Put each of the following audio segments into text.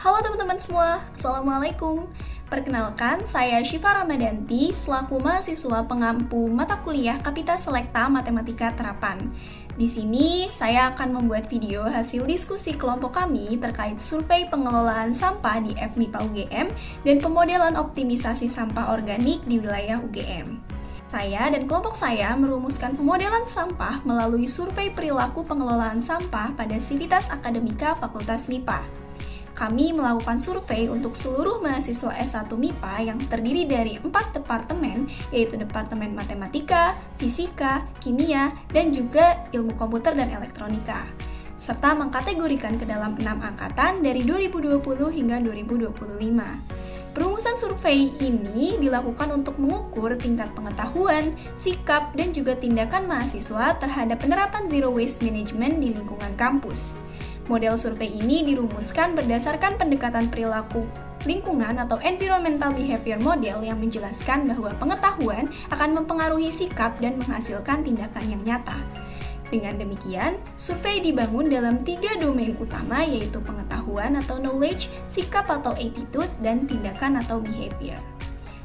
Halo teman-teman semua, Assalamualaikum. Perkenalkan, saya Syifa Ramadanti selaku mahasiswa pengampu mata kuliah Kapita Selekta Matematika Terapan. Di sini saya akan membuat video hasil diskusi kelompok kami terkait survei pengelolaan sampah di FMIPA UGM dan pemodelan optimisasi sampah organik di wilayah UGM. Saya dan kelompok saya merumuskan pemodelan sampah melalui survei perilaku pengelolaan sampah pada Sivitas Akademika Fakultas MIPA. Kami melakukan survei untuk seluruh mahasiswa S1 MIPA yang terdiri dari 4 departemen, yaitu Departemen Matematika, Fisika, Kimia, dan juga Ilmu Komputer dan Elektronika, serta mengkategorikan ke dalam 6 angkatan dari 2020 hingga 2025. Perumusan survei ini dilakukan untuk mengukur tingkat pengetahuan, sikap, dan juga tindakan mahasiswa terhadap penerapan Zero Waste Management di lingkungan kampus. Model survei ini dirumuskan berdasarkan pendekatan perilaku lingkungan atau environmental behavior model yang menjelaskan bahwa pengetahuan akan mempengaruhi sikap dan menghasilkan tindakan yang nyata. Dengan demikian, survei dibangun dalam 3 domain utama, yaitu pengetahuan atau knowledge, sikap atau attitude, dan tindakan atau behavior.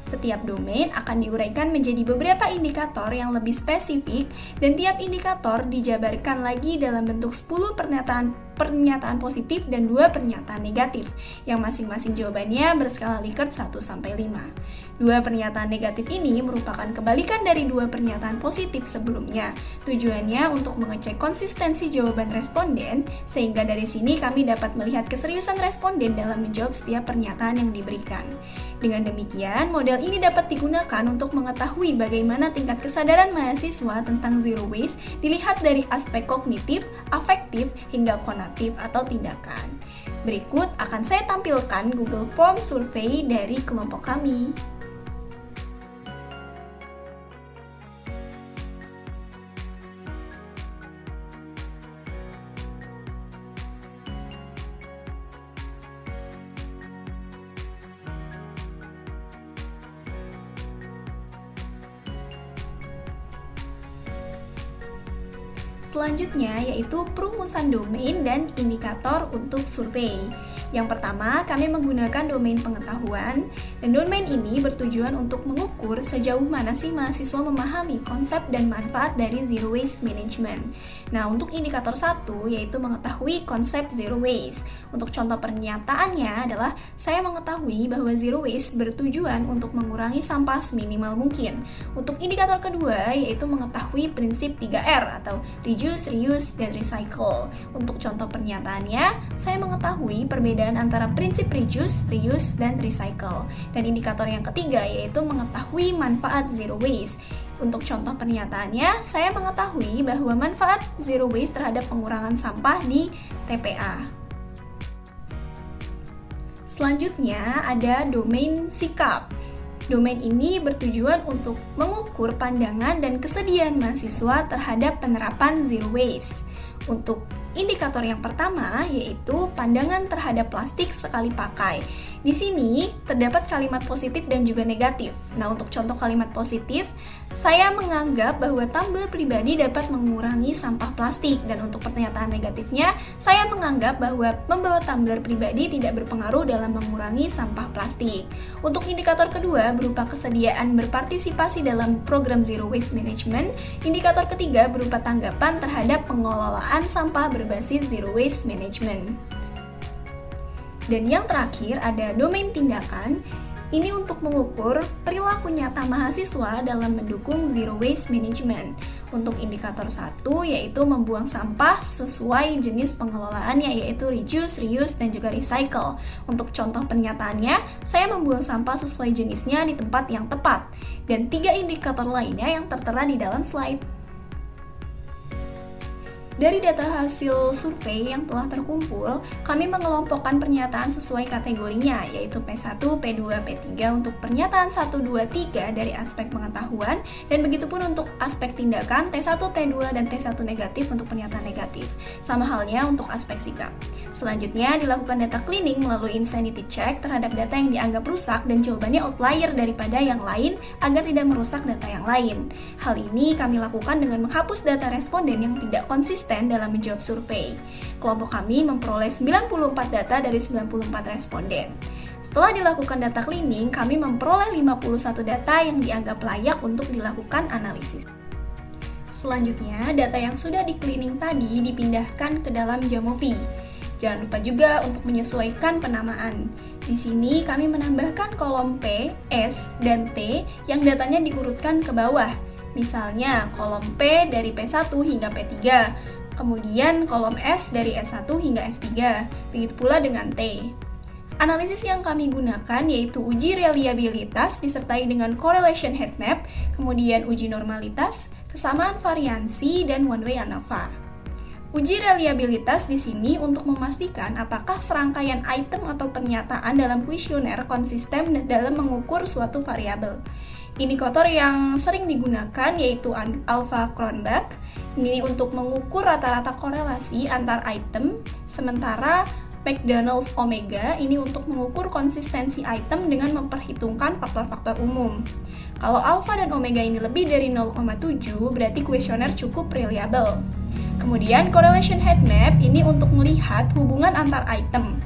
Setiap domain akan diuraikan menjadi beberapa indikator yang lebih spesifik, dan tiap indikator dijabarkan lagi dalam bentuk 10 pernyataan positif dan 2 pernyataan negatif, yang masing-masing jawabannya berskala Likert 1-5. 2 pernyataan negatif ini merupakan kebalikan dari 2 pernyataan positif sebelumnya. Tujuannya untuk mengecek konsistensi jawaban responden, sehingga dari sini kami dapat melihat keseriusan responden dalam menjawab setiap pernyataan yang diberikan. Dengan demikian, model ini dapat digunakan untuk mengetahui bagaimana tingkat kesadaran mahasiswa tentang zero waste dilihat dari aspek kognitif, afektif, hingga konatif atau tindakan. Berikut akan saya tampilkan Google Form survei dari kelompok kami. Selanjutnya yaitu perumusan domain dan indikator untuk survei. Yang pertama, kami menggunakan domain pengetahuan, dan domain ini bertujuan untuk mengukur sejauh mana sih mahasiswa memahami konsep dan manfaat dari Zero Waste Management. Nah, untuk indikator 1 yaitu mengetahui konsep Zero Waste. Untuk contoh pernyataannya adalah, saya mengetahui bahwa Zero Waste bertujuan untuk mengurangi sampah seminimal mungkin. Untuk indikator kedua yaitu mengetahui prinsip 3R atau Reduce, Reuse, dan Recycle. Untuk contoh pernyataannya, saya mengetahui perbedaan antara prinsip Reduce, Reuse, dan Recycle. Dan indikator yang ketiga yaitu mengetahui manfaat Zero Waste. Untuk contoh pernyataannya, saya mengetahui bahwa manfaat Zero Waste terhadap pengurangan sampah di TPA. Selanjutnya ada domain sikap. Domain ini bertujuan untuk mengukur pandangan dan kesediaan mahasiswa terhadap penerapan Zero Waste. Untuk indikator yang pertama yaitu pandangan terhadap plastik sekali pakai. Di sini terdapat kalimat positif dan juga negatif. Nah, untuk contoh kalimat positif, saya menganggap bahwa tumbler pribadi dapat mengurangi sampah plastik, dan untuk pernyataan negatifnya, saya menganggap bahwa membawa tumbler pribadi tidak berpengaruh dalam mengurangi sampah plastik. Untuk indikator kedua berupa kesediaan berpartisipasi dalam program Zero Waste Management. Indikator ketiga berupa tanggapan terhadap pengelolaan sampah berbasis Zero Waste Management. Dan yang terakhir ada domain tindakan. Ini untuk mengukur perilaku nyata mahasiswa dalam mendukung Zero Waste Management. Untuk indikator 1 yaitu membuang sampah sesuai jenis pengelolaannya, yaitu Reduce, Reuse, dan juga Recycle. Untuk contoh pernyataannya, saya membuang sampah sesuai jenisnya di tempat yang tepat. Dan 3 indikator lainnya yang tertera di dalam slide. Dari data hasil survei yang telah terkumpul, kami mengelompokkan pernyataan sesuai kategorinya, yaitu P1, P2, P3 untuk pernyataan 1, 2, 3 dari aspek pengetahuan, dan begitupun untuk aspek tindakan T1, T2, dan T1 negatif untuk pernyataan negatif. Sama halnya untuk aspek sikap. Selanjutnya, dilakukan data cleaning melalui insanity check terhadap data yang dianggap rusak dan jawabannya outlier daripada yang lain agar tidak merusak data yang lain. Hal ini kami lakukan dengan menghapus data responden yang tidak konsisten dalam menjawab survei. Kelompok kami memperoleh 94 data dari 94 responden. Setelah dilakukan data cleaning, kami memperoleh 51 data yang dianggap layak untuk dilakukan analisis. Selanjutnya, data yang sudah di-cleaning tadi dipindahkan ke dalam Jamovi. Jangan lupa juga untuk menyesuaikan penamaan. Di sini kami menambahkan kolom P, S, dan T yang datanya diurutkan ke bawah. Misalnya, kolom P dari P1 hingga P3, kemudian kolom S dari S1 hingga S3, begitu pula dengan T. Analisis yang kami gunakan yaitu uji reliabilitas disertai dengan correlation heat map, kemudian uji normalitas, kesamaan variansi, dan one way ANOVA. Uji reliabilitas di sini untuk memastikan apakah serangkaian item atau pernyataan dalam kuesioner konsisten dalam mengukur suatu variabel. Indikator yang sering digunakan yaitu Alpha-Cronbach. Ini untuk mengukur rata-rata korelasi antar item, sementara McDonald's Omega ini untuk mengukur konsistensi item dengan memperhitungkan faktor-faktor umum. Kalau alpha dan omega ini lebih dari 0,7, berarti kuesioner cukup reliable. Kemudian correlation heat map ini untuk melihat hubungan antar item.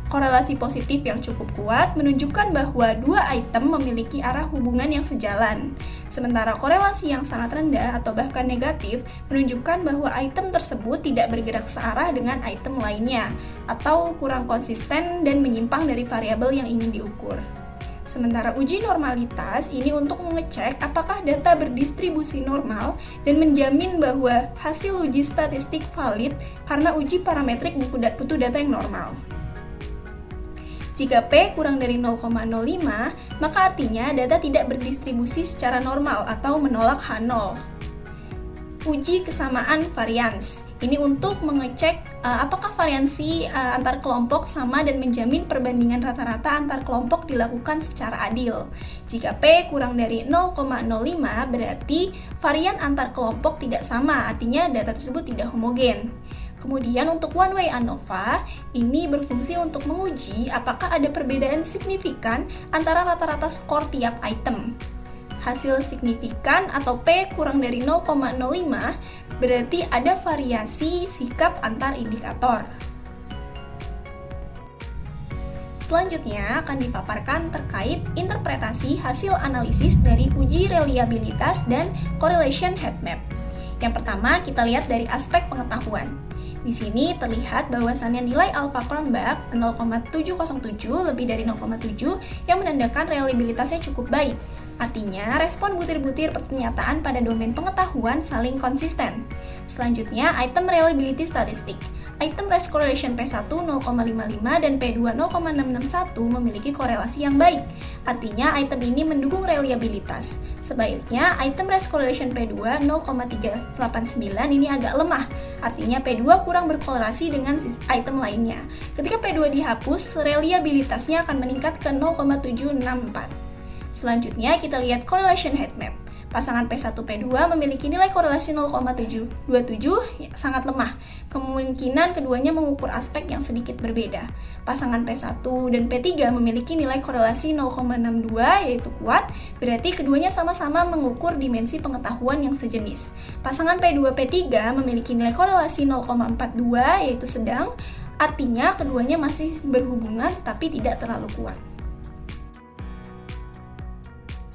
Korelasi positif yang cukup kuat menunjukkan bahwa dua item memiliki arah hubungan yang sejalan. Sementara korelasi yang sangat rendah atau bahkan negatif menunjukkan bahwa item tersebut tidak bergerak searah dengan item lainnya atau kurang konsisten dan menyimpang dari variabel yang ingin diukur. Sementara uji normalitas ini untuk mengecek apakah data berdistribusi normal dan menjamin bahwa hasil uji statistik valid karena uji parametrik butuh data yang normal. Jika P kurang dari 0,05, maka artinya data tidak berdistribusi secara normal atau menolak H0. Uji kesamaan varians. Ini untuk mengecek apakah variansi antar kelompok sama dan menjamin perbandingan rata-rata antar kelompok dilakukan secara adil. Jika P kurang dari 0,05 berarti varian antar kelompok tidak sama, artinya data tersebut tidak homogen. Kemudian untuk one way ANOVA, ini berfungsi untuk menguji apakah ada perbedaan signifikan antara rata-rata skor tiap item. Hasil signifikan atau P kurang dari 0,05 berarti ada variasi sikap antar indikator. Selanjutnya akan dipaparkan terkait interpretasi hasil analisis dari uji reliabilitas dan correlation heat map. Yang pertama kita lihat dari aspek pengetahuan. Di sini terlihat bahwasannya nilai Alpha-Cronbach 0,707 lebih dari 0,7 yang menandakan reliabilitasnya cukup baik. Artinya, respon butir-butir pernyataan pada domain pengetahuan saling konsisten. Selanjutnya, item reliability statistik. Item race correlation P1 0,55 dan P2 0,661 memiliki korelasi yang baik. Artinya, item ini mendukung reliabilitas. Sebaliknya, item race correlation P2 0,389 ini agak lemah. Artinya, P2 kurang berkorelasi dengan item lainnya. Ketika P2 dihapus, reliabilitasnya akan meningkat ke 0,764. Selanjutnya, kita lihat correlation heat map. Pasangan P1 P2 memiliki nilai korelasi 0,727, sangat lemah. Kemungkinan keduanya mengukur aspek yang sedikit berbeda. Pasangan P1 dan P3 memiliki nilai korelasi 0,62 yaitu kuat, berarti keduanya sama-sama mengukur dimensi pengetahuan yang sejenis. Pasangan P2 P3 memiliki nilai korelasi 0,42 yaitu sedang, artinya keduanya masih berhubungan tapi tidak terlalu kuat.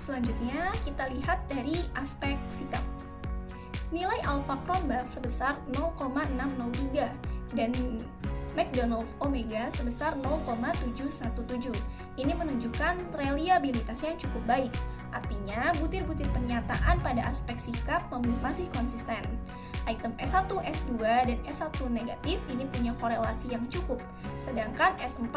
Selanjutnya, kita lihat dari aspek sikap. Nilai Alpha-Cronbach sebesar 0,603 dan McDonald's Omega sebesar 0,717. Ini menunjukkan reliabilitasnya cukup baik. Artinya, butir-butir pernyataan pada aspek sikap masih konsisten. Item S1, S2, dan S1 negatif ini punya korelasi yang cukup. Sedangkan S4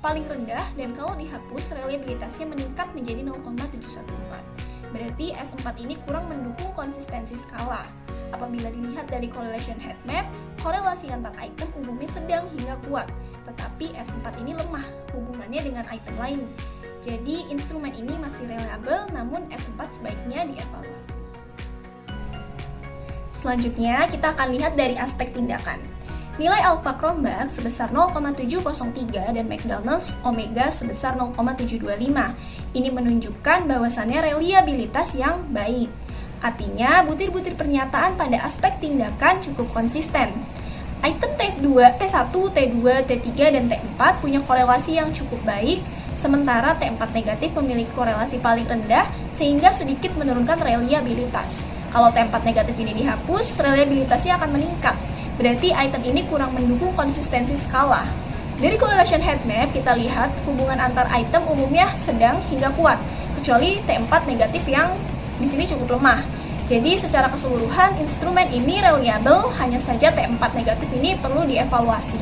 paling rendah dan kalau dihapus reliabilitasnya meningkat menjadi 0,714. Berarti S4 ini kurang mendukung konsistensi skala. Apabila dilihat dari correlation heat map, korelasi antar item umumnya sedang hingga kuat. Tetapi S4 ini lemah hubungannya dengan item lain. Jadi instrumen ini masih reliable namun S4 sebaiknya dievaluasi. Selanjutnya, kita akan lihat dari aspek tindakan. nilai Alpha Chromberg sebesar 0,703 dan McDonald's Omega sebesar 0,725. Ini menunjukkan bahwasannya reliabilitas yang baik. Artinya, butir-butir pernyataan pada aspek tindakan cukup konsisten. Item T1, T2, T3, dan T4 punya korelasi yang cukup baik, sementara T4 negatif memiliki korelasi paling rendah sehingga sedikit menurunkan reliabilitas. Kalau T4 negatif ini dihapus, reliabilitasnya akan meningkat. Berarti item ini kurang mendukung konsistensi skala. Dari correlation heat map, kita lihat hubungan antar item umumnya sedang hingga kuat, kecuali T4 negatif yang di sini cukup lemah. Jadi secara keseluruhan, instrumen ini reliable, hanya saja T4 negatif ini perlu dievaluasi.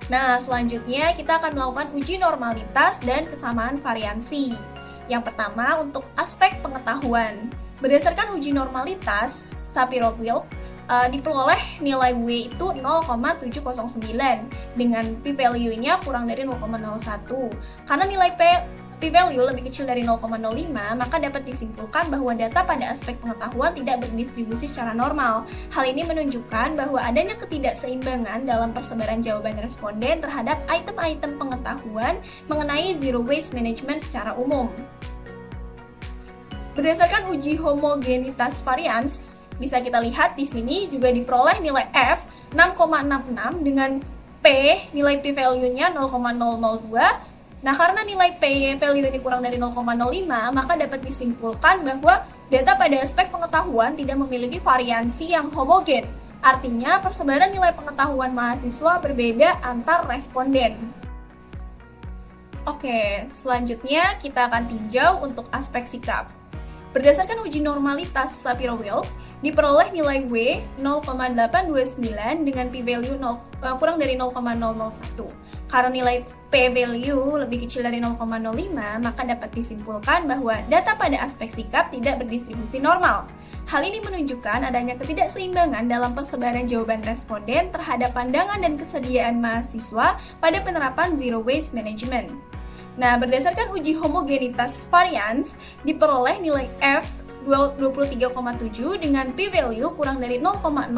Nah, selanjutnya kita akan melakukan uji normalitas dan kesamaan variansi. Yang pertama, untuk aspek pengetahuan. Berdasarkan uji normalitas, Shapiro-Wilk diperoleh nilai W itu 0,709 dengan p-value-nya kurang dari 0,01. Karena nilai p-value lebih kecil dari 0,05, maka dapat disimpulkan bahwa data pada aspek pengetahuan tidak berdistribusi secara normal. Hal ini menunjukkan bahwa adanya ketidakseimbangan dalam persebaran jawaban responden terhadap item-item pengetahuan mengenai zero waste management secara umum. Berdasarkan uji homogenitas varians, bisa kita lihat di sini juga diperoleh nilai F 6,66 dengan P, nilai p-value-nya 0,002. Nah, karena nilai p-value ini kurang dari 0,05, maka dapat disimpulkan bahwa data pada aspek pengetahuan tidak memiliki variansi yang homogen. Artinya, persebaran nilai pengetahuan mahasiswa berbeda antar responden. Oke, selanjutnya kita akan tinjau untuk aspek sikap. Berdasarkan uji normalitas Shapiro-Wilk, diperoleh nilai W 0,829 dengan p-value kurang dari 0,001. Karena nilai p-value lebih kecil dari 0,05, maka dapat disimpulkan bahwa data pada aspek sikap tidak berdistribusi normal. Hal ini menunjukkan adanya ketidakseimbangan dalam persebaran jawaban responden terhadap pandangan dan kesediaan mahasiswa pada penerapan zero waste management. Nah, berdasarkan uji homogenitas varians, diperoleh nilai F 23,7 dengan p-value kurang dari 0,001.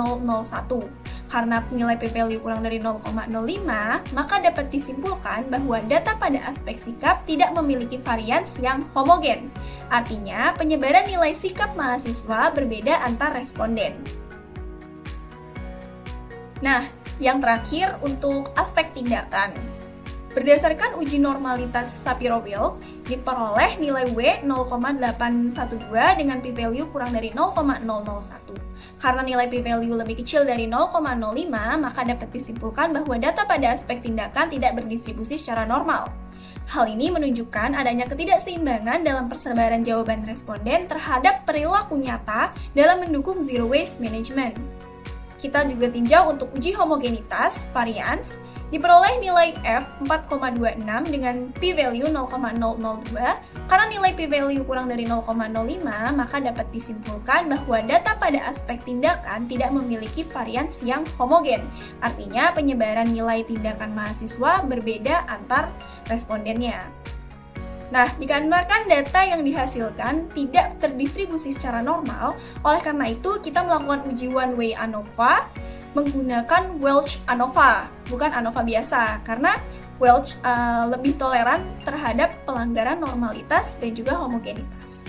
Karena nilai p-value kurang dari 0,05, maka dapat disimpulkan bahwa data pada aspek sikap tidak memiliki varians yang homogen. Artinya, penyebaran nilai sikap mahasiswa berbeda antar responden. Nah, yang terakhir untuk aspek tindakan. Berdasarkan uji normalitas Shapiro-Wilk, diperoleh nilai W 0,812 dengan p-value kurang dari 0,001. Karena nilai p-value lebih kecil dari 0,05, maka dapat disimpulkan bahwa data pada aspek tindakan tidak berdistribusi secara normal. Hal ini menunjukkan adanya ketidakseimbangan dalam persebaran jawaban responden terhadap perilaku nyata dalam mendukung zero waste management. Kita juga tinjau untuk uji homogenitas varians. Diperoleh nilai F 4,26 dengan p-value 0,002. Karena nilai p-value kurang dari 0,05, maka dapat disimpulkan bahwa data pada aspek tindakan tidak memiliki varians yang homogen. Artinya, penyebaran nilai tindakan mahasiswa berbeda antar respondennya. Nah, dikarenakan data yang dihasilkan tidak terdistribusi secara normal, oleh karena itu kita melakukan uji one-way ANOVA menggunakan Welch ANOVA, bukan ANOVA biasa, karena Welch lebih toleran terhadap pelanggaran normalitas dan juga homogenitas.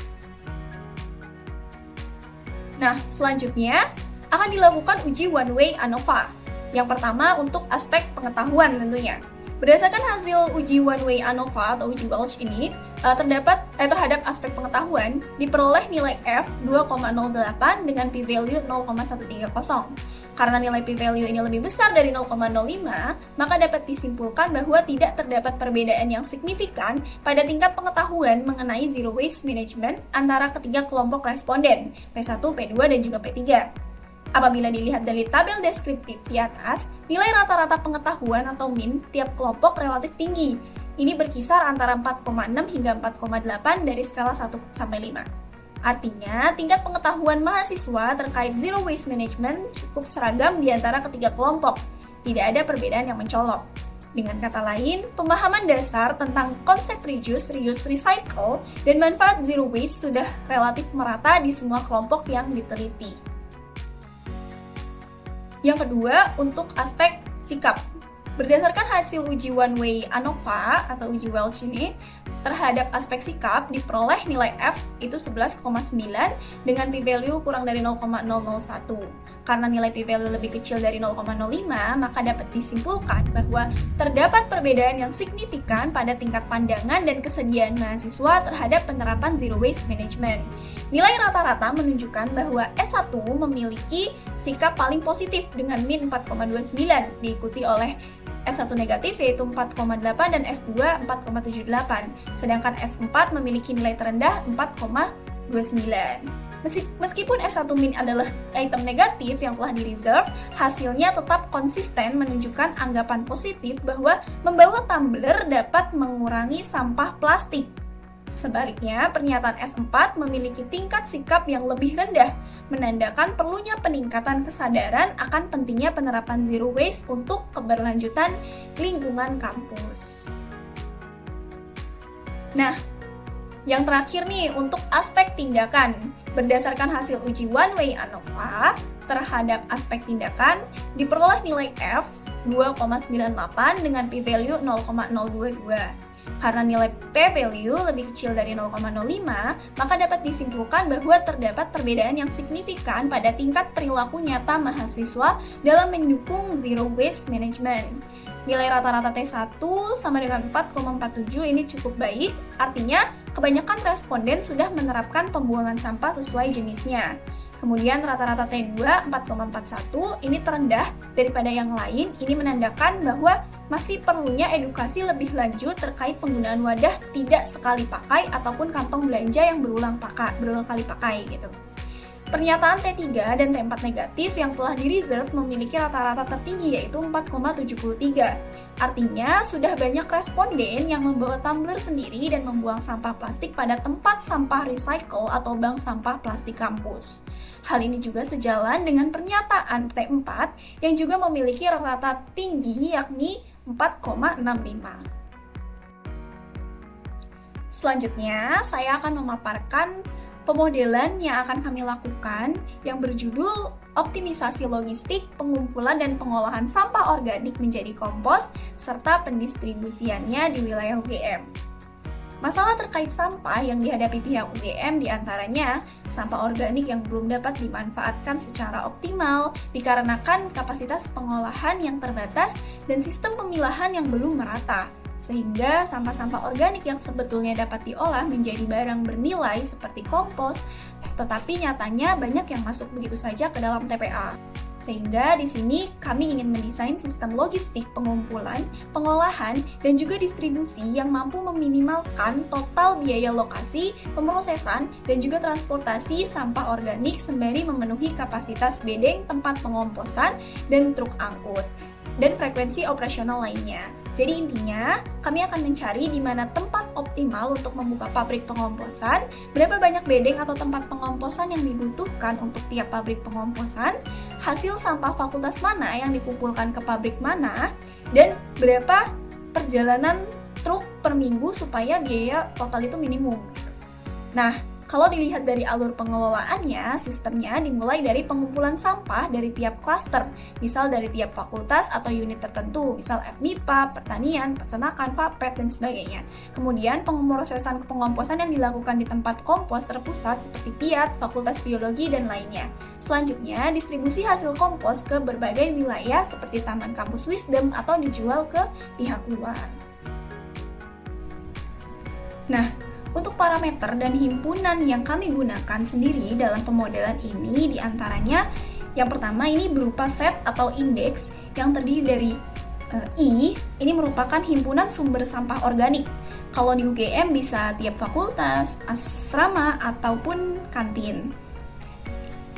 Nah, selanjutnya akan dilakukan uji one-way ANOVA. Yang pertama untuk aspek pengetahuan tentunya. Berdasarkan hasil uji one-way ANOVA atau uji Welch ini, terhadap aspek pengetahuan, diperoleh nilai F 2,08 dengan p-value 0,130. Karena nilai p-value ini lebih besar dari 0,05, maka dapat disimpulkan bahwa tidak terdapat perbedaan yang signifikan pada tingkat pengetahuan mengenai zero waste management antara ketiga kelompok responden, P1, P2, dan juga P3. Apabila dilihat dari tabel deskriptif di atas, nilai rata-rata pengetahuan atau min tiap kelompok relatif tinggi. Ini berkisar antara 4,6 hingga 4,8 dari skala 1 sampai 5. Artinya, tingkat pengetahuan mahasiswa terkait zero waste management cukup seragam di antara ketiga kelompok. Tidak ada perbedaan yang mencolok. Dengan kata lain, pemahaman dasar tentang konsep reduce, reuse, recycle, dan manfaat zero waste sudah relatif merata di semua kelompok yang diteliti. Yang kedua, untuk aspek sikap. Berdasarkan hasil uji one-way ANOVA atau uji Welch ini, terhadap aspek sikap diperoleh nilai F itu 11,9 dengan p-value kurang dari 0,001. Karena nilai p-value lebih kecil dari 0,05, maka dapat disimpulkan bahwa terdapat perbedaan yang signifikan pada tingkat pandangan dan kesediaan mahasiswa terhadap penerapan Zero Waste Management. Nilai rata-rata menunjukkan bahwa S1 memiliki sikap paling positif dengan min 4,29, diikuti oleh S1 negatif yaitu 4,8 dan S2 4,78, sedangkan S4 memiliki nilai terendah 4,29. Meskipun S1 min adalah item negatif yang telah di-reserve, hasilnya tetap konsisten menunjukkan anggapan positif bahwa membawa tumbler dapat mengurangi sampah plastik. Sebaliknya, pernyataan S4 memiliki tingkat sikap yang lebih rendah, menandakan perlunya peningkatan kesadaran akan pentingnya penerapan zero waste untuk keberlanjutan lingkungan kampus. Nah, yang terakhir nih untuk aspek tindakan. Berdasarkan hasil uji one-way ANOVA, terhadap aspek tindakan diperoleh nilai F 2,98 dengan p-value 0,022. Karena nilai p-value lebih kecil dari 0,05, maka dapat disimpulkan bahwa terdapat perbedaan yang signifikan pada tingkat perilaku nyata mahasiswa dalam mendukung zero waste management. Nilai rata-rata T1 sama dengan 4,47 ini cukup baik, artinya kebanyakan responden sudah menerapkan pembuangan sampah sesuai jenisnya. Kemudian rata-rata T2 4,41 ini terendah daripada yang lain. Ini menandakan bahwa masih perlunya edukasi lebih lanjut terkait penggunaan wadah tidak sekali pakai ataupun kantong belanja yang berulang kali pakai gitu. Pernyataan T3 dan T4 negatif yang telah di-reserve memiliki rata-rata tertinggi yaitu 4,73. Artinya sudah banyak responden yang membawa tumbler sendiri dan membuang sampah plastik pada tempat sampah recycle atau bank sampah plastik kampus. Hal ini juga sejalan dengan pernyataan T4 yang juga memiliki rata tinggi yakni 4,65. Selanjutnya, saya akan memaparkan pemodelan yang akan kami lakukan yang berjudul optimisasi logistik, pengumpulan dan pengolahan sampah organik menjadi kompos, serta pendistribusiannya di wilayah UGM. Masalah terkait sampah yang dihadapi pihak UGM diantaranya sampah organik yang belum dapat dimanfaatkan secara optimal dikarenakan kapasitas pengolahan yang terbatas dan sistem pemilahan yang belum merata. Sehingga sampah-sampah organik yang sebetulnya dapat diolah menjadi barang bernilai seperti kompos, tetapi nyatanya banyak yang masuk begitu saja ke dalam TPA. Sehingga di sini kami ingin mendesain sistem logistik pengumpulan, pengolahan, dan juga distribusi yang mampu meminimalkan total biaya lokasi, pemrosesan, dan juga transportasi sampah organik sembari memenuhi kapasitas bedeng, tempat pengomposan, dan truk angkut, dan frekuensi operasional lainnya. Jadi intinya, kami akan mencari di mana tempat optimal untuk membuka pabrik pengomposan, berapa banyak bedeng atau tempat pengomposan yang dibutuhkan untuk tiap pabrik pengomposan, hasil sampah fakultas mana yang dikumpulkan ke pabrik mana, dan berapa perjalanan truk per minggu supaya biaya total itu minimum. Nah, kalau dilihat dari alur pengelolaannya, sistemnya dimulai dari pengumpulan sampah dari tiap klaster, misal dari tiap fakultas atau unit tertentu, misal FMIPA, pertanian, peternakan, FAPET, dan sebagainya. Kemudian pemrosesan pengomposan yang dilakukan di tempat kompos terpusat seperti PIAT, Fakultas Biologi, dan lainnya. Selanjutnya, distribusi hasil kompos ke berbagai wilayah seperti Taman Kampus Wisdom atau dijual ke pihak luar. Nah, untuk parameter dan himpunan yang kami gunakan sendiri dalam pemodelan ini diantaranya yang pertama ini berupa set atau indeks yang terdiri dari I, ini merupakan himpunan sumber sampah organik. Kalau di UGM bisa tiap fakultas, asrama, ataupun kantin.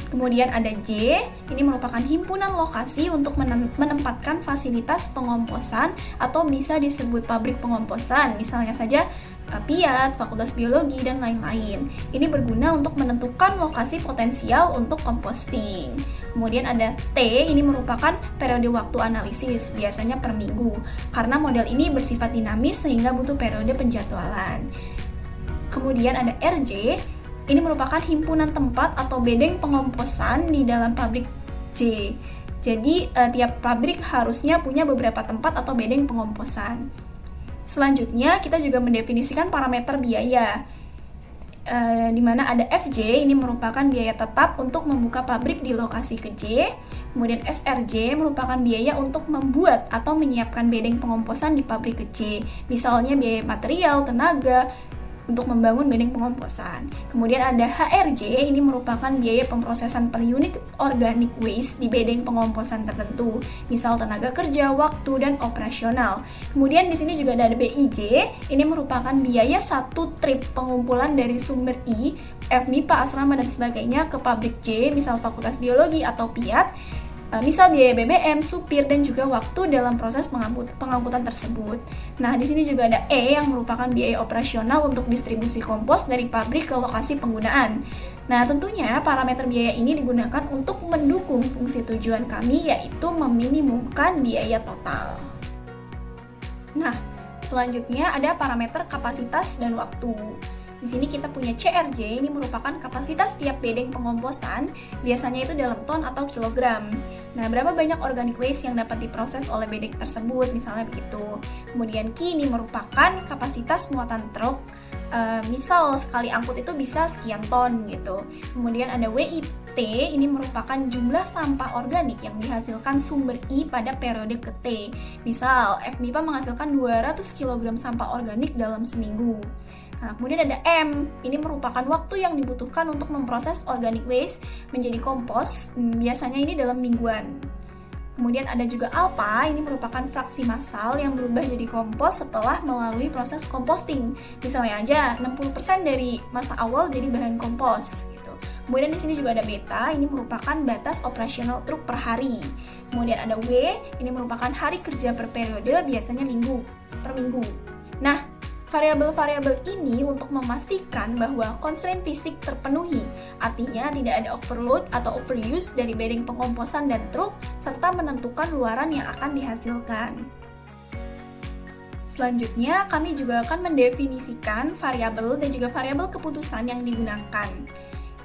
Kemudian ada J, ini merupakan himpunan lokasi untuk menempatkan fasilitas pengomposan atau bisa disebut pabrik pengomposan, misalnya saja PIAT, Fakultas Biologi, dan lain-lain. Ini berguna untuk menentukan lokasi potensial untuk composting. Kemudian ada T, ini merupakan periode waktu analisis, biasanya per minggu, karena model ini bersifat dinamis sehingga butuh periode penjadwalan. Kemudian ada RJ, ini merupakan himpunan tempat atau bedeng pengomposan di dalam pabrik J. Jadi tiap pabrik harusnya punya beberapa tempat atau bedeng pengomposan. Selanjutnya kita juga mendefinisikan parameter biaya, di mana ada FJ, ini merupakan biaya tetap untuk membuka pabrik di lokasi ke J. Kemudian SRJ merupakan biaya untuk membuat atau menyiapkan bedeng pengomposan di pabrik ke J. Misalnya biaya material, tenaga, untuk membangun bedeng pengomposan. Kemudian ada HRJ, ini merupakan biaya pemrosesan per unit organic waste di bedeng pengomposan tertentu, misal tenaga kerja, waktu, dan operasional. Kemudian di sini juga ada BIJ, ini merupakan biaya satu trip pengumpulan dari sumber I, FMIPA, asrama, dan sebagainya ke pabrik J, misal Fakultas Biologi atau PIAT, misal biaya BBM, supir, dan juga waktu dalam proses pengangkutan tersebut. Nah, di sini juga ada E yang merupakan biaya operasional untuk distribusi kompos dari pabrik ke lokasi penggunaan. Nah, tentunya parameter biaya ini digunakan untuk mendukung fungsi tujuan kami, yaitu meminimumkan biaya total. Nah, selanjutnya ada parameter kapasitas dan waktu. Di sini kita punya CRJ, ini merupakan kapasitas tiap bedeng pengomposan, biasanya itu dalam ton atau kilogram. Nah, berapa banyak organic waste yang dapat diproses oleh bedeng tersebut, misalnya begitu. Kemudian Q ini merupakan kapasitas muatan truk, misal sekali angkut itu bisa sekian ton gitu. Kemudian ada WIT, ini merupakan jumlah sampah organik yang dihasilkan sumber I pada periode ke T. Misal FMIPA menghasilkan 200 kg sampah organik dalam seminggu. Nah, kemudian ada M, ini merupakan waktu yang dibutuhkan untuk memproses organic waste menjadi kompos, biasanya ini dalam mingguan. Kemudian ada juga alpha, ini merupakan fraksi massal yang berubah jadi kompos setelah melalui proses composting. Misalnya aja 60% dari masa awal jadi bahan kompos gitu. Kemudian di sini juga ada beta, ini merupakan batas operasional truk per hari. Kemudian ada W, ini merupakan hari kerja per periode, biasanya per minggu. Nah, variabel-variabel ini untuk memastikan bahwa constraint fisik terpenuhi, artinya tidak ada overload atau overuse dari bedeng pengomposan dan truk, serta menentukan luaran yang akan dihasilkan. Selanjutnya, kami juga akan mendefinisikan variabel dan juga variabel keputusan yang digunakan.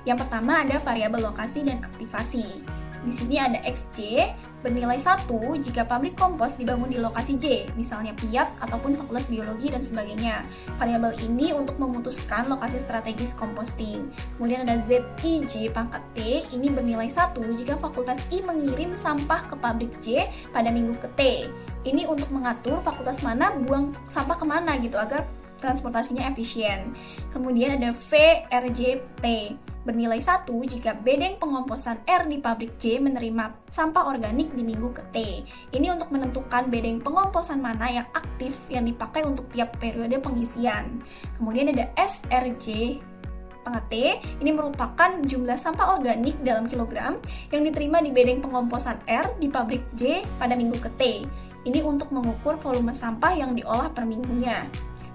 Yang pertama ada variabel lokasi dan aktivasi. Di sini ada XJ bernilai 1 jika pabrik kompos dibangun di lokasi J, misalnya PIAT ataupun Fakultas Biologi dan sebagainya. Variabel ini untuk memutuskan lokasi strategis composting. Kemudian ada ZIJ pangkat T, ini bernilai 1 jika Fakultas I mengirim sampah ke pabrik J pada minggu ke T. Ini untuk mengatur fakultas mana buang sampah kemana gitu agar transportasinya efisien. Kemudian ada VRJT bernilai 1 jika bedeng pengomposan R di pabrik J menerima sampah organik di minggu ke T. Ini untuk menentukan bedeng pengomposan mana yang aktif yang dipakai untuk tiap periode pengisian. Kemudian ada SRJ pangkat T, ini merupakan jumlah sampah organik dalam kilogram yang diterima di bedeng pengomposan R di pabrik J pada minggu ke T. Ini untuk mengukur volume sampah yang diolah per minggunya.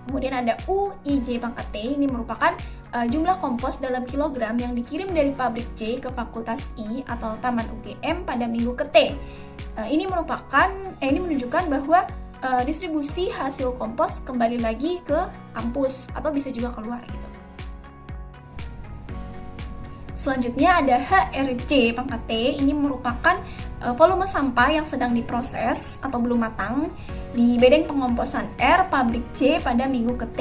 Kemudian ada UIJ pangkat T, ini merupakan jumlah kompos dalam kilogram yang dikirim dari pabrik J ke Fakultas I atau Taman UGM pada minggu ke T. Ini menunjukkan bahwa distribusi hasil kompos kembali lagi ke kampus atau bisa juga keluar gitu. Selanjutnya ada HRC pangkat T, ini merupakan volume sampah yang sedang diproses atau belum matang di bedeng pengomposan R pabrik J pada minggu ke T.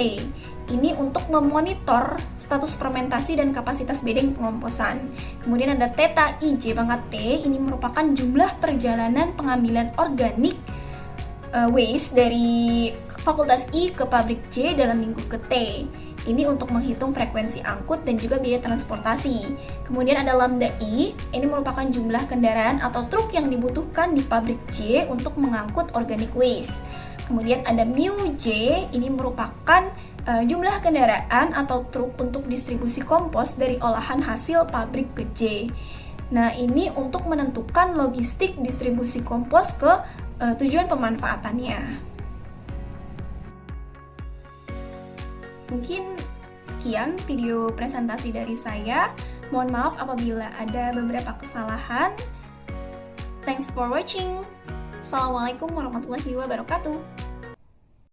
Ini untuk memonitor status fermentasi dan kapasitas bedeng pengomposan. Kemudian ada Theta IJ pangkat T, ini merupakan jumlah perjalanan pengambilan organik waste dari Fakultas I ke pabrik J dalam minggu ke T. Ini untuk menghitung frekuensi angkut dan juga biaya transportasi. Kemudian ada lambda I, ini merupakan jumlah kendaraan atau truk yang dibutuhkan di pabrik J untuk mengangkut organic waste. Kemudian ada mu J, ini merupakan jumlah kendaraan atau truk untuk distribusi kompos dari olahan hasil pabrik ke J. Nah, ini untuk menentukan logistik distribusi kompos ke tujuan pemanfaatannya. Mungkin sekian video presentasi dari saya. Mohon maaf apabila ada beberapa kesalahan. Thanks for watching. Assalamualaikum warahmatullahi wabarakatuh.